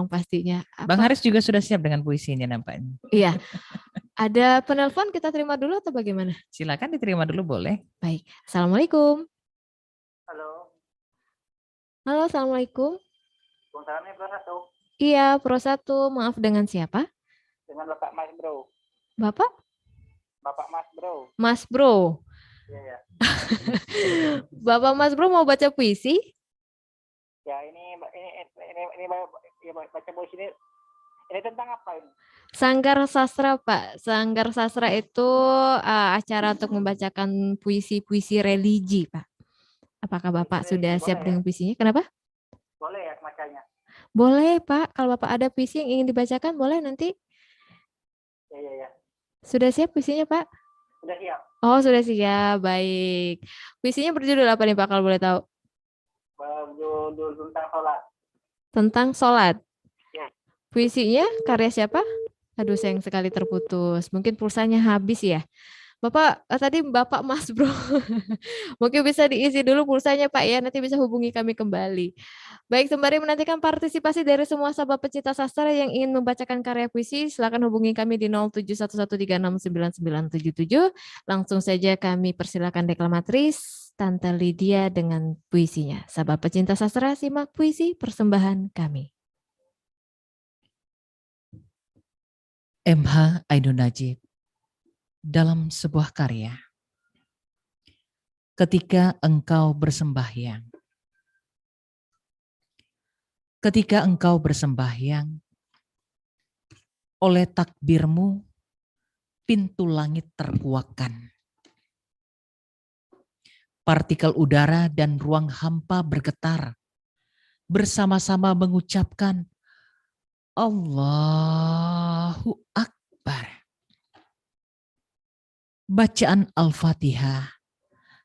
pastinya. Bang Haris juga sudah siap dengan puisinya nampaknya. Iya. Ada penelpon, kita terima dulu atau bagaimana? Silakan diterima dulu boleh. Baik. Assalamualaikum. Halo. Halo, assalamualaikum. Salamnya Bro Satu. Iya, Pro 1. Maaf, dengan siapa? Dengan Bapak Mas Bro. Bapak? Bapak Mas Bro. Mas Bro. Iya ya. Bapak Mas Bro mau baca puisi? Ya ini ya, baca puisi ini tentang apa ini? Sanggar Sastra, Pak. Sanggar Sastra itu acara untuk membacakan puisi-puisi religi, Pak. Apakah Bapak sudah siap dengan puisinya? Kenapa? Boleh ya macanya. Boleh, Pak. Kalau Bapak ada puisi yang ingin dibacakan, boleh nanti. Ya. Sudah siap puisinya, Pak? Sudah siap. Oh, sudah siap. Baik. Puisinya berjudul apa nih, Pak, kalau boleh tahu? Berjudul tentang sholat. Tentang sholat. Ya. Puisinya karya siapa? Aduh, sayang sekali terputus. Mungkin pulsanya habis ya. Bapak, tadi Bapak Mas Bro. Mungkin bisa diisi dulu pulsanya Pak ya, nanti bisa hubungi kami kembali. Baik, sembari menantikan partisipasi dari semua sahabat pecinta sastra yang ingin membacakan karya puisi, silakan hubungi kami di 0711369977. Langsung saja kami persilakan deklamatrice Tante Lydia dengan puisinya. Sahabat pecinta sastra, simak puisi persembahan kami. M.H. Ainun Najib dalam sebuah karya. Ketika engkau bersembahyang. Ketika engkau bersembahyang, oleh takbirmu pintu langit terkuakkan. Partikel udara dan ruang hampa bergetar, bersama-sama mengucapkan Allahu Akbar. Bacaan Al-Fatihah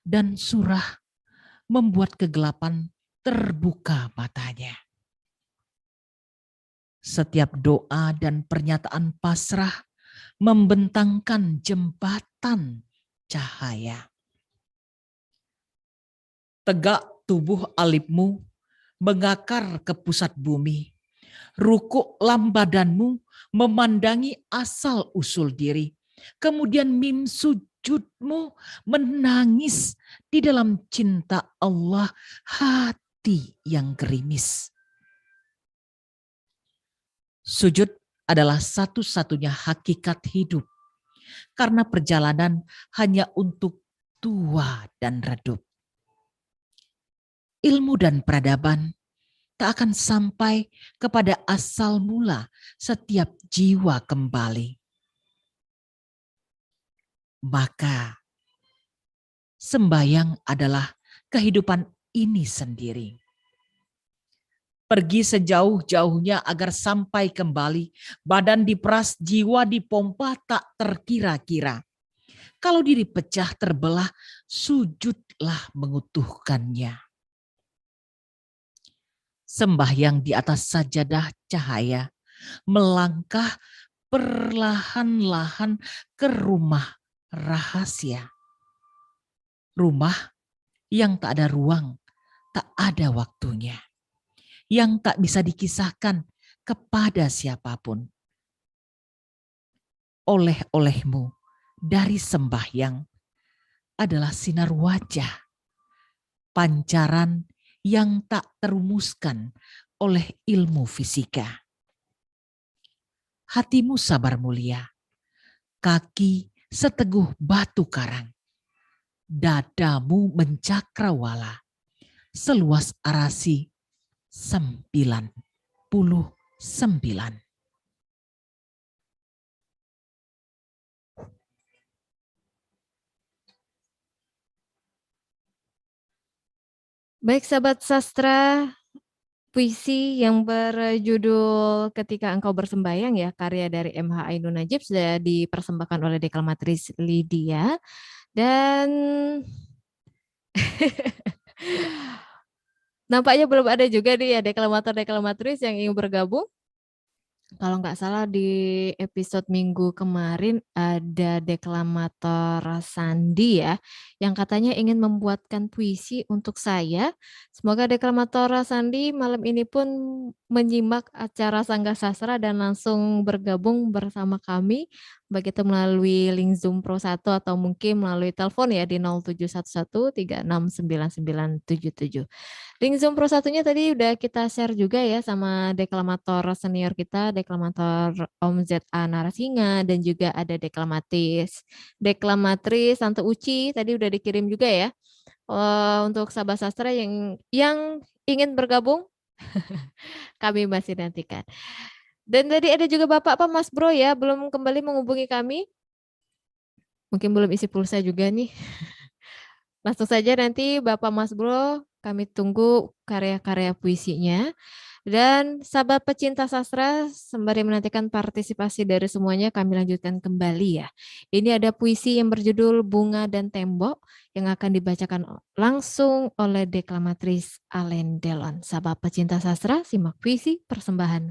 dan surah membuat kegelapan terbuka matanya. Setiap doa dan pernyataan pasrah membentangkan jembatan cahaya. Tegak tubuh alipmu mengakar ke pusat bumi. Rukuklah badanmu memandangi asal usul diri. Kemudian mim sujudmu menangis di dalam cinta Allah, hati yang gerimis. Sujud adalah satu-satunya hakikat hidup, karena perjalanan hanya untuk tua dan redup. Ilmu dan peradaban tak akan sampai kepada asal mula setiap jiwa kembali. Maka sembayang adalah kehidupan ini sendiri. Pergi sejauh-jauhnya agar sampai kembali, badan diperas, jiwa dipompa tak terkira-kira. Kalau diri pecah terbelah, sujudlah mengutuhkannya. Sembahyang di atas sajadah cahaya, melangkah perlahan-lahan ke rumah rahasia. Rumah yang tak ada ruang, tak ada waktunya. Yang tak bisa dikisahkan kepada siapapun. Oleh-olehmu dari sembahyang adalah sinar wajah, pancaran yang tak terumuskan oleh ilmu fisika. Hatimu sabar mulia, kaki seteguh batu karang, dadamu mencakrawala, seluas arasi 99. Baik sahabat sastra, puisi yang berjudul Ketika Engkau Bersembayang ya, karya dari M.H. Ainun Najib sudah dipersembahkan oleh deklamatrice Lydia. Dan nampaknya belum ada juga nih ya deklamator-deklamatrice yang ingin bergabung. kalau nggak salah di episode minggu kemarin ada deklamator Sandi ya, yang katanya ingin membuatkan puisi untuk saya. Semoga deklamator Sandi malam ini pun menyimak acara Sangga Sastra dan langsung bergabung bersama kami, baik itu melalui link Zoom Pro 1 atau mungkin melalui telepon ya di 0711369977. Link Zoom Pro satunya tadi udah kita share juga ya sama deklamator senior kita, deklamator Om ZA Narasinga dan juga ada deklamatris Tante Uci tadi udah dikirim juga ya. Untuk sahabat sastra yang ingin bergabung, kami masih nantikan. Dan tadi ada juga Bapak Pak Mas Bro ya, belum kembali menghubungi kami. Mungkin belum isi pulsa juga nih. Langsung saja nanti Bapak Mas Bro, kami tunggu karya-karya puisinya. Dan sahabat pecinta sastra, sembari menantikan partisipasi dari semuanya, kami lanjutkan kembali ya. Ini ada puisi yang berjudul Bunga dan Tembok yang akan dibacakan langsung oleh deklamatrice Alen Delon. Sahabat pecinta sastra, simak puisi persembahan